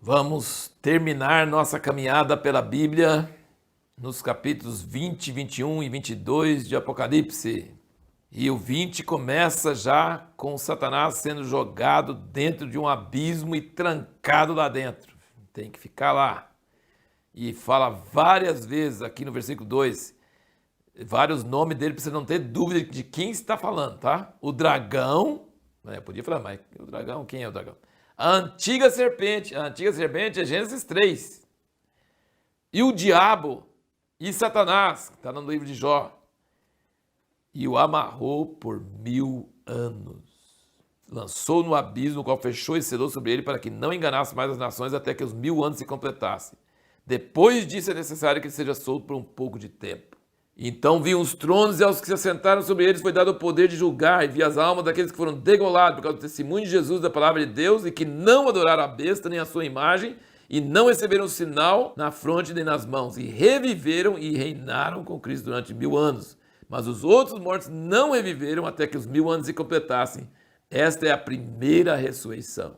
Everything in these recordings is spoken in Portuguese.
Vamos terminar nossa caminhada pela Bíblia nos capítulos 20, 21 e 22 de Apocalipse. E o 20 começa já com Satanás sendo jogado dentro de um abismo e trancado lá dentro. Tem que ficar lá. E fala várias vezes aqui no versículo 2, vários nomes dele para você não ter dúvida de quem está falando, tá? O dragão, podia falar, mas o dragão, quem é o dragão? A antiga serpente é Gênesis 3. E o diabo e Satanás, que está no livro de Jó, e o amarrou por 1000 anos. Lançou no abismo, o qual fechou e selou sobre ele para que não enganasse mais as nações até que os 1000 anos se completassem. Depois disso é necessário que ele seja solto por um pouco de tempo. Então vi os tronos e aos que se assentaram sobre eles foi dado o poder de julgar, e vi as almas daqueles que foram degolados por causa do testemunho de Jesus, da palavra de Deus, e que não adoraram a besta nem a sua imagem, e não receberam sinal na fronte nem nas mãos, e reviveram e reinaram com Cristo durante 1000 anos. Mas os outros mortos não reviveram até que os 1000 anos se completassem. Esta é a primeira ressurreição.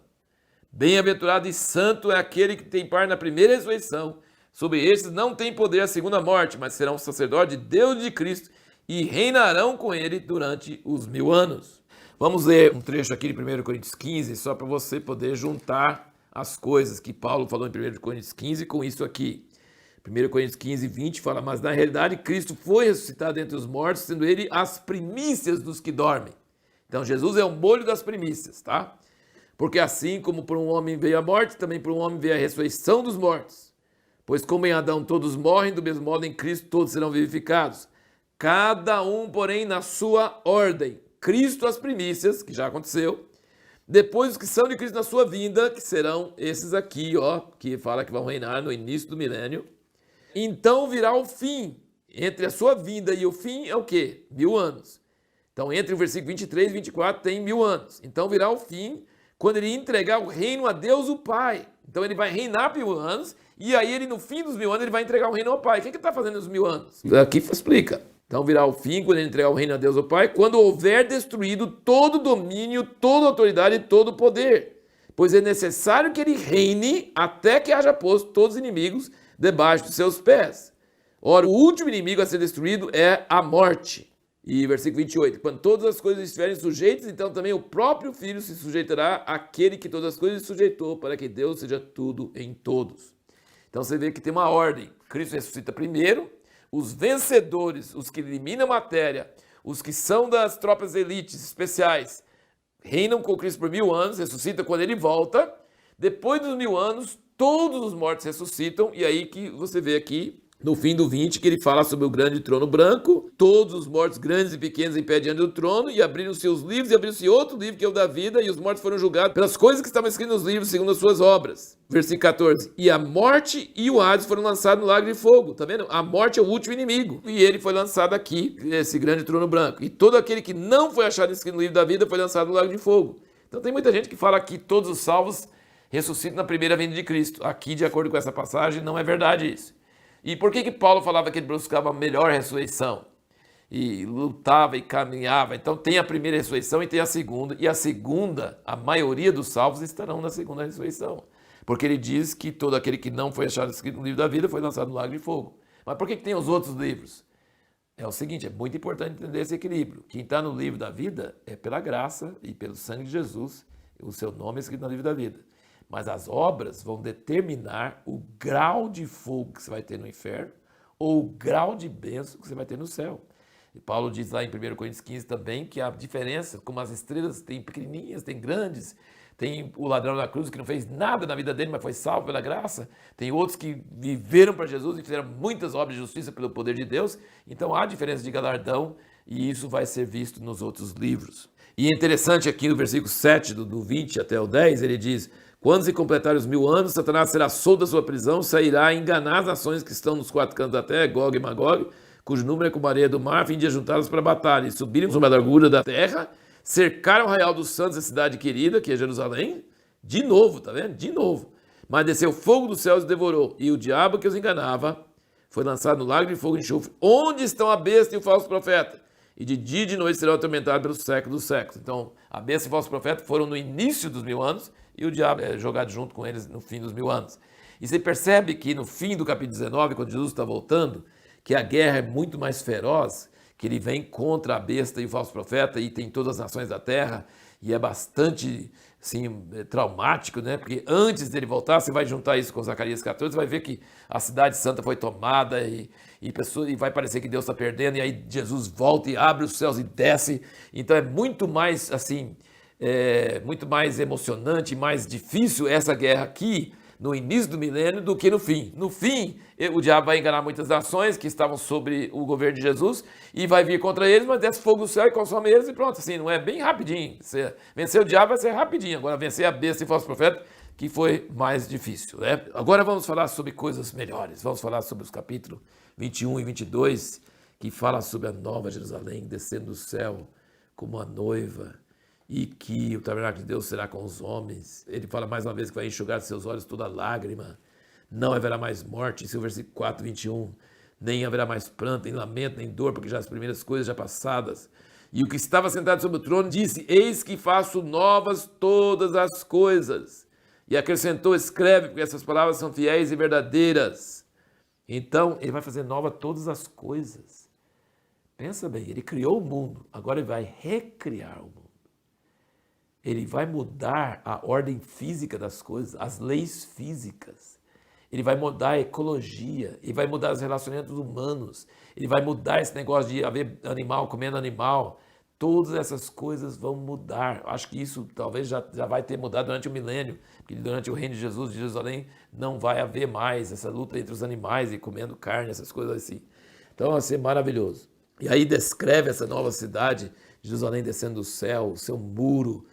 Bem-aventurado e santo é aquele que tem parte na primeira ressurreição. Sobre estes não tem poder a segunda morte, mas serão sacerdotes de Deus e de Cristo e reinarão com ele durante os 1000 anos. Vamos ler um trecho aqui de 1 Coríntios 15, só para você poder juntar as coisas que Paulo falou em 1 Coríntios 15 com isso aqui. 1 Coríntios 15, 20 fala, mas na realidade Cristo foi ressuscitado entre os mortos, sendo ele as primícias dos que dormem. Então Jesus é o molho das primícias, tá? Porque assim como por um homem veio a morte, também por um homem veio a ressurreição dos mortos. Pois como em Adão todos morrem, do mesmo modo em Cristo todos serão vivificados. Cada um, porém, na sua ordem. Cristo as primícias, que já aconteceu. Depois os que são de Cristo na sua vinda, que serão esses aqui, ó, que fala que vão reinar no início do milênio. Então virá o fim. Entre a sua vinda e o fim é o quê? 1000 anos. Então entre o versículo 23 e 24 tem 1000 anos. Então virá o fim quando ele entregar o reino a Deus o Pai. Então ele vai reinar por 1000 anos, e aí ele no fim dos 1000 anos ele vai entregar o reino ao Pai. O que ele está fazendo nos 1000 anos? Aqui explica. Então virá o fim quando ele entregar o reino a Deus o Pai, quando houver destruído todo domínio, toda autoridade e todo poder. Pois é necessário que ele reine até que haja posto todos os inimigos debaixo dos seus pés. Ora, o último inimigo a ser destruído é a morte. E versículo 28, quando todas as coisas estiverem sujeitas, então também o próprio Filho se sujeitará àquele que todas as coisas sujeitou, para que Deus seja tudo em todos. Então você vê que tem uma ordem. Cristo ressuscita primeiro, os vencedores, os que eliminam a matéria, os que são das tropas elites especiais, reinam com Cristo por 1000 anos, ressuscita quando ele volta. Depois dos 1000 anos, todos os mortos ressuscitam, e aí que você vê aqui, no fim do 20, que ele fala sobre o grande trono branco, todos os mortos grandes e pequenos em pé diante do trono, e abriram-se os livros, e abriu-se outro livro que é o da vida, e os mortos foram julgados pelas coisas que estavam escritas nos livros, segundo as suas obras. Versículo 14, e a morte e o Hades foram lançados no lago de fogo, tá vendo? A morte é o último inimigo, e ele foi lançado aqui, esse grande trono branco. E todo aquele que não foi achado escrito no livro da vida foi lançado no lago de fogo. Então tem muita gente que fala que todos os salvos ressuscitam na primeira vinda de Cristo. Aqui, de acordo com essa passagem, não é verdade isso. E por que Paulo falava que ele buscava a melhor ressurreição? E lutava e caminhava. Então tem a primeira ressurreição e tem a segunda. E a segunda, a maioria dos salvos estarão na segunda ressurreição. Porque ele diz que todo aquele que não foi achado escrito no livro da vida foi lançado no lago de fogo. Mas por que tem os outros livros? É o seguinte, é muito importante entender esse equilíbrio. Quem está no livro da vida é pela graça e pelo sangue de Jesus. O seu nome é escrito no livro da vida. Mas as obras vão determinar o grau de fogo que você vai ter no inferno ou o grau de bênção que você vai ter no céu. E Paulo diz lá em 1 Coríntios 15 também que a diferença, como as estrelas tem pequenininhas, tem grandes, tem o ladrão na cruz que não fez nada na vida dele, mas foi salvo pela graça, tem outros que viveram para Jesus e fizeram muitas obras de justiça pelo poder de Deus, então há diferença de galardão e isso vai ser visto nos outros livros. E é interessante aqui no versículo 7, do 20 até o 10, ele diz... Quando se completarem os 1000 anos, Satanás será solto da sua prisão, sairá a enganar as nações que estão nos 4 cantos da terra, Gog e Magog, cujo número é como a areia do mar, a fim de juntá-los para a batalha, e subirem sobre a largura da terra, cercaram o arraial dos santos, a cidade querida, que é Jerusalém, de novo, tá vendo? De novo. Mas desceu fogo dos céus e devorou, e o diabo que os enganava foi lançado no lago de fogo e enxofre, onde estão a besta e o falso profeta. e de dia e de noite serão atormentados pelos séculos dos séculos. Então, a besta e o falso profeta foram no início dos 1000 anos e o diabo é jogado junto com eles no fim dos 1000 anos. E você percebe que no fim do capítulo 19, quando Jesus está voltando, que a guerra é muito mais feroz, que ele vem contra a besta e o falso profeta e tem todas as nações da terra, e é bastante assim, traumático, né? Porque antes dele voltar, você vai juntar isso com Zacarias 14, você vai ver que a cidade santa foi tomada e vai parecer que Deus está perdendo, e aí Jesus volta e abre os céus e desce. Então é muito mais assim, muito mais emocionante, mais difícil essa guerra aqui, no início do milênio, do que no fim. No fim, o diabo vai enganar muitas nações que estavam sobre o governo de Jesus e vai vir contra eles, mas desce fogo do céu e consome eles e pronto. Assim, não é bem rapidinho. Vencer o diabo vai ser rapidinho. Agora, vencer a besta e falso profeta, que foi mais difícil, né? Agora vamos falar sobre coisas melhores. Vamos falar sobre os capítulos 21 e 22, que fala sobre a nova Jerusalém descendo do céu como a noiva, e que o tabernáculo de Deus será com os homens. Ele fala mais uma vez que vai enxugar de seus olhos toda lágrima, não haverá mais morte, esse é o versículo 4, 21, nem haverá mais pranto, nem lamento, nem dor, porque já as primeiras coisas já passadas. E o que estava sentado sobre o trono disse, eis que faço novas todas as coisas. E acrescentou, escreve, porque essas palavras são fiéis e verdadeiras. Então, ele vai fazer nova todas as coisas. Pensa bem, ele criou o mundo, agora ele vai recriar o mundo. Ele vai mudar a ordem física das coisas, as leis físicas. Ele vai mudar a ecologia, ele vai mudar os relacionamentos humanos, ele vai mudar esse negócio de haver animal comendo animal. Todas essas coisas vão mudar. Acho que isso talvez já vai ter mudado durante o milênio, porque durante o reino de Jesus de Jerusalém não vai haver mais essa luta entre os animais e comendo carne, essas coisas assim. Então vai ser maravilhoso. E aí descreve essa nova cidade de Jerusalém descendo do céu, o seu muro,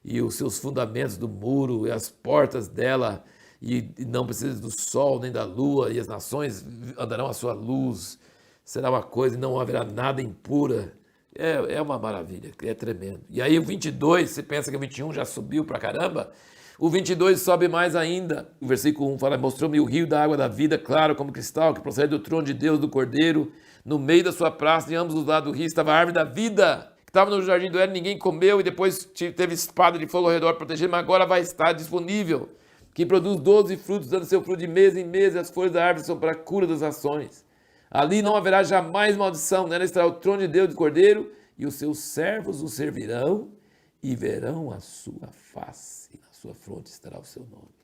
e os seus fundamentos do muro, e as portas dela, e não precisa do sol nem da lua, e as nações andarão à sua luz, será uma coisa, e não haverá nada impura. É uma maravilha, é tremendo. E aí o 22, você pensa que o 21 já subiu pra caramba, o 22 sobe mais ainda. O versículo 1 fala, mostrou-me o rio da água da vida, claro como cristal, que procede do trono de Deus, do Cordeiro, no meio da sua praça, em ambos os lados do rio, estava a árvore da vida, estava no jardim do Éden, ninguém comeu e depois teve espada de fogo ao redor para proteger, mas agora vai estar disponível, que produz 12 frutos, dando seu fruto de mês em mês, e as folhas da árvore são para a cura das ações. Ali não haverá jamais maldição, nela estará o trono de Deus do Cordeiro, e os seus servos o servirão e verão a sua face, e na sua fronte estará o seu nome.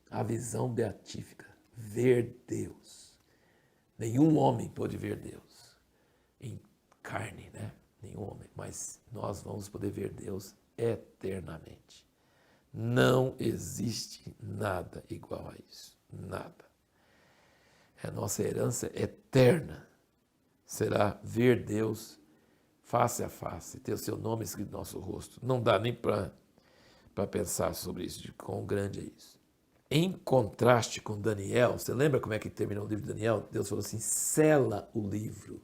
A visão beatífica, ver Deus. Nenhum homem pôde ver Deus em carne, né? Nenhum homem, mas nós vamos poder ver Deus eternamente. Não existe nada igual a isso, nada. A nossa herança eterna será ver Deus face a face, ter o seu nome escrito no nosso rosto. Não dá nem para pensar sobre isso, de quão grande é isso. Em contraste com Daniel, você lembra como é que terminou o livro de Daniel? Deus falou assim, sela o livro,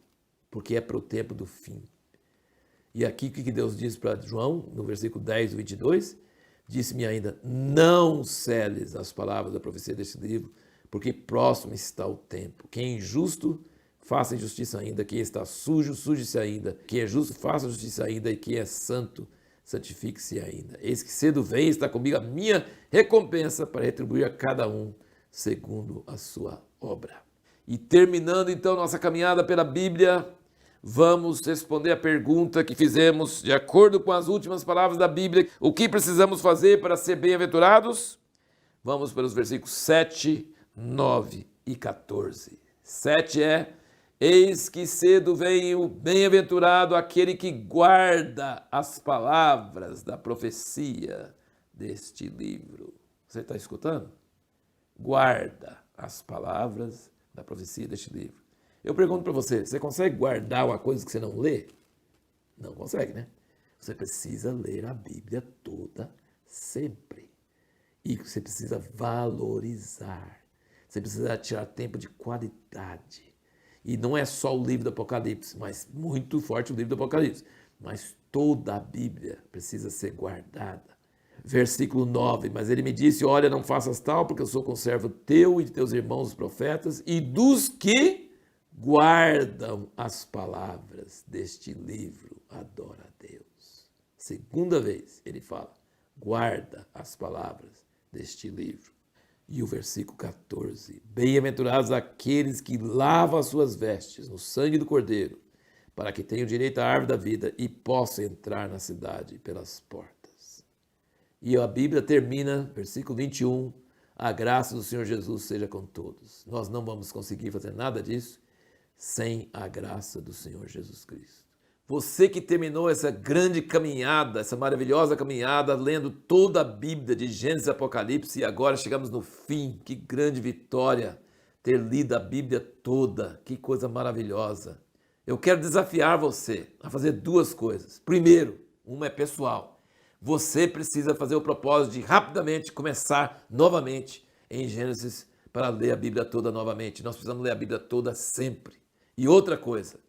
porque é para o tempo do fim. E aqui o que Deus diz para João, no versículo 10 e 22? Disse-me ainda, não seles as palavras da profecia deste livro, porque próximo está o tempo. Quem é injusto, faça injustiça ainda. Quem está sujo, suje-se ainda. Quem é justo, faça justiça ainda. E quem é santo, santifique-se ainda. Eis que cedo vem, está comigo a minha recompensa para retribuir a cada um segundo a sua obra. E terminando então nossa caminhada pela Bíblia, vamos responder a pergunta que fizemos de acordo com as últimas palavras da Bíblia. O que precisamos fazer para ser bem-aventurados? Vamos para os versículos 7, 9 e 14. 7 é, eis que cedo vem o bem-aventurado aquele que guarda as palavras da profecia deste livro. Você está escutando? Guarda as palavras da profecia deste livro. Eu pergunto para você, você consegue guardar uma coisa que você não lê? Não consegue, né? Você precisa ler a Bíblia toda, sempre. E você precisa valorizar. Você precisa tirar tempo de qualidade. E não é só o livro do Apocalipse, mas muito forte o livro do Apocalipse. Mas toda a Bíblia precisa ser guardada. Versículo 9, mas ele me disse, olha, não faças tal, porque eu sou conservo teu e de teus irmãos os profetas, e dos que guardam as palavras deste livro, adora a Deus. Segunda vez ele fala, guarda as palavras deste livro. E o versículo 14, bem-aventurados aqueles que lavam as suas vestes no sangue do Cordeiro, para que tenham direito à árvore da vida e possam entrar na cidade pelas portas. E a Bíblia termina, versículo 21, a graça do Senhor Jesus seja com todos. Nós não vamos conseguir fazer nada disso sem a graça do Senhor Jesus Cristo. Você que terminou essa grande caminhada, essa maravilhosa caminhada, lendo toda a Bíblia de Gênesis e Apocalipse, e agora chegamos no fim, que grande vitória ter lido a Bíblia toda, que coisa maravilhosa. Eu quero desafiar você a fazer duas coisas. Primeiro, uma é pessoal. Você precisa fazer o propósito de rapidamente começar novamente em Gênesis para ler a Bíblia toda novamente. Nós precisamos ler a Bíblia toda sempre. E outra coisa,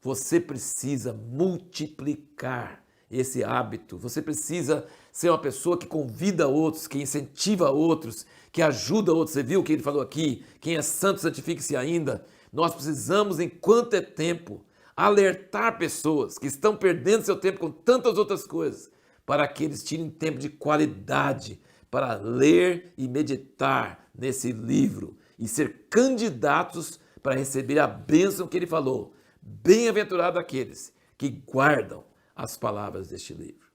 você precisa multiplicar esse hábito. Você precisa ser uma pessoa que convida outros, que incentiva outros, que ajuda outros. Você viu o que ele falou aqui? Quem é santo, santifique-se ainda. Nós precisamos, enquanto é tempo, alertar pessoas que estão perdendo seu tempo com tantas outras coisas, para que eles tirem tempo de qualidade para ler e meditar nesse livro e ser candidatos para receber a bênção que ele falou. Bem-aventurados aqueles que guardam as palavras deste livro.